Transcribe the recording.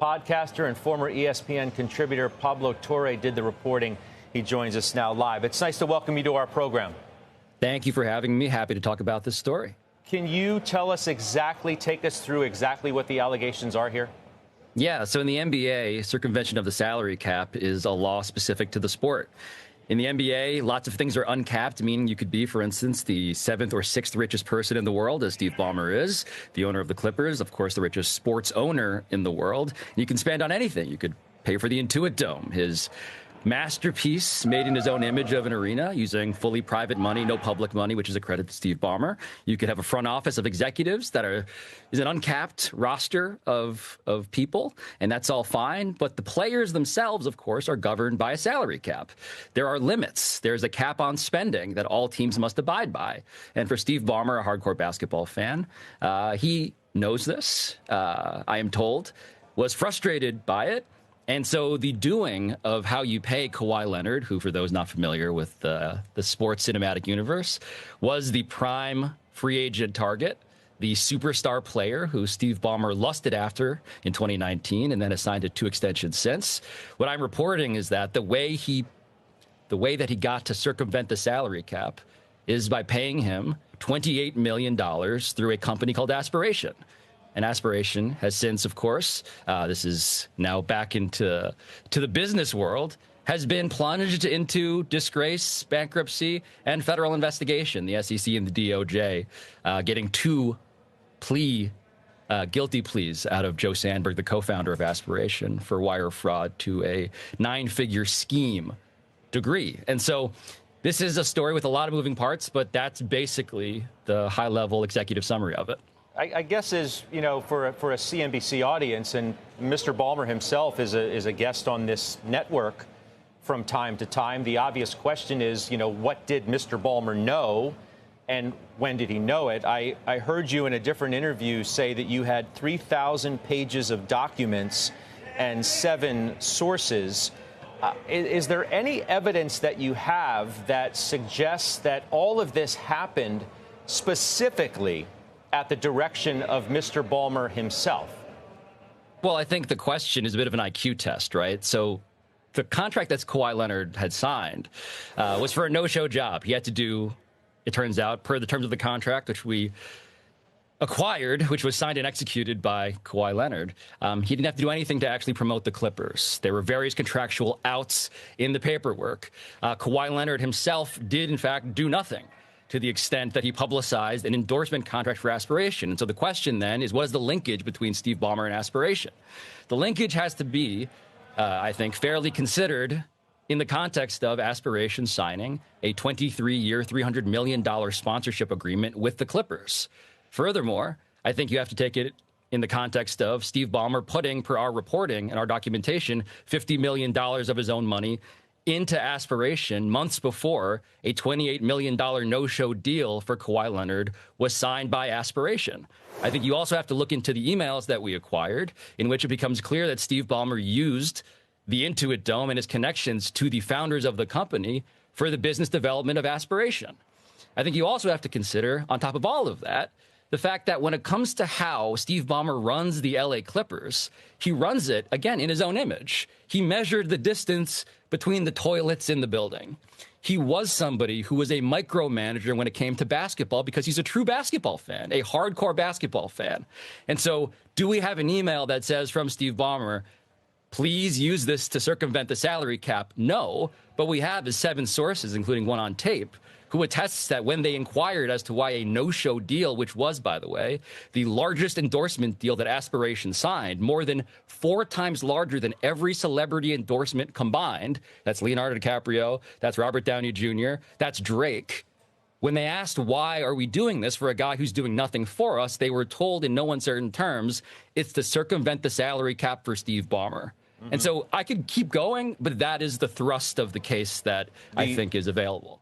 Podcaster and former ESPN contributor Pablo Torre did the reporting. He joins us now live. It's nice to welcome you to our program. Thank you for having me. Happy to talk about this story. Can you tell us take us through exactly what the allegations are here? Yeah, so in the NBA, circumvention of the salary cap is a law specific to the sport. In the NBA, lots of things are uncapped, meaning you could be, for instance, the 7th or 6th richest person in the world, as Steve Ballmer is, the owner of the Clippers, of course, the richest sports owner in the world. You can spend on anything. You could pay for the Intuit Dome, his masterpiece made in his own image of an arena using fully private money, no public money, which is a credit to Steve Ballmer. You could have a front office of executives that is an uncapped roster of people, and that's all fine. But the players themselves, of course, are governed by a salary cap. There are limits. There's a cap on spending that all teams must abide by. And for Steve Ballmer, a hardcore basketball fan, he knows this, I am told, was frustrated by it. And so the doing of how you pay Kawhi Leonard, who, for those not familiar with the sports cinematic universe, was the prime free agent target, the superstar player who Steve Ballmer lusted after in 2019 and then has signed to 2 extensions since. What I'm reporting is that the way that he got to circumvent the salary cap is by paying him $28 million through a company called Aspiration. And Aspiration has since, of course, this is now back into the business world, has been plunged into disgrace, bankruptcy, and federal investigation. The SEC and the DOJ getting 2 guilty pleas out of Joe Sandberg, the co-founder of Aspiration, for wire fraud to a 9-figure scheme degree. And so this is a story with a lot of moving parts, but that's basically the high-level executive summary of it. I guess for a CNBC audience, and Mr. Ballmer himself is a guest on this network from time to time, the obvious question is, what did Mr. Ballmer know and when did he know it? I heard you in a different interview say that you had 3,000 pages of documents and 7 sources. Is there any evidence that you have that suggests that all of this happened specifically at the direction of Mr. Ballmer himself? Well, I think the question is a bit of an IQ test, right? So the contract that Kawhi Leonard had signed was for a no-show job. He had to do, it turns out, per the terms of the contract, which we acquired, which was signed and executed by Kawhi Leonard, he didn't have to do anything to actually promote the Clippers. There were various contractual outs in the paperwork. Kawhi Leonard himself did, in fact, do nothing, to the extent that he publicized an endorsement contract for Aspiration. And so the question then is, what is the linkage between Steve Ballmer and Aspiration? The linkage has to be, I think, fairly considered in the context of Aspiration signing a 23-year, $300 million sponsorship agreement with the Clippers. Furthermore, I think you have to take it in the context of Steve Ballmer putting, per our reporting and our documentation, $50 million of his own money into Aspiration months before a $28 million no-show deal for Kawhi Leonard was signed by Aspiration. I think you also have to look into the emails that we acquired, in which it becomes clear that Steve Ballmer used the Intuit Dome and his connections to the founders of the company for the business development of Aspiration. I think you also have to consider, on top of all of that, the fact that when it comes to how Steve Ballmer runs the LA Clippers, he runs it, again, in his own image. He measured the distance between the toilets in the building. He was somebody who was a micromanager when it came to basketball because he's a true basketball fan, a hardcore basketball fan. And so do we have an email that says from Steve Ballmer, please use this to circumvent the salary cap? No, but we have is 7 sources, including one on tape, who attests that when they inquired as to why a no-show deal, which was, by the way, the largest endorsement deal that Aspiration signed, more than 4 times larger than every celebrity endorsement combined, that's Leonardo DiCaprio, that's Robert Downey Jr., that's Drake. When they asked, why are we doing this for a guy who's doing nothing for us, they were told in no uncertain terms, it's to circumvent the salary cap for Steve Ballmer. And so I could keep going, but that is the thrust of the case that I think is available.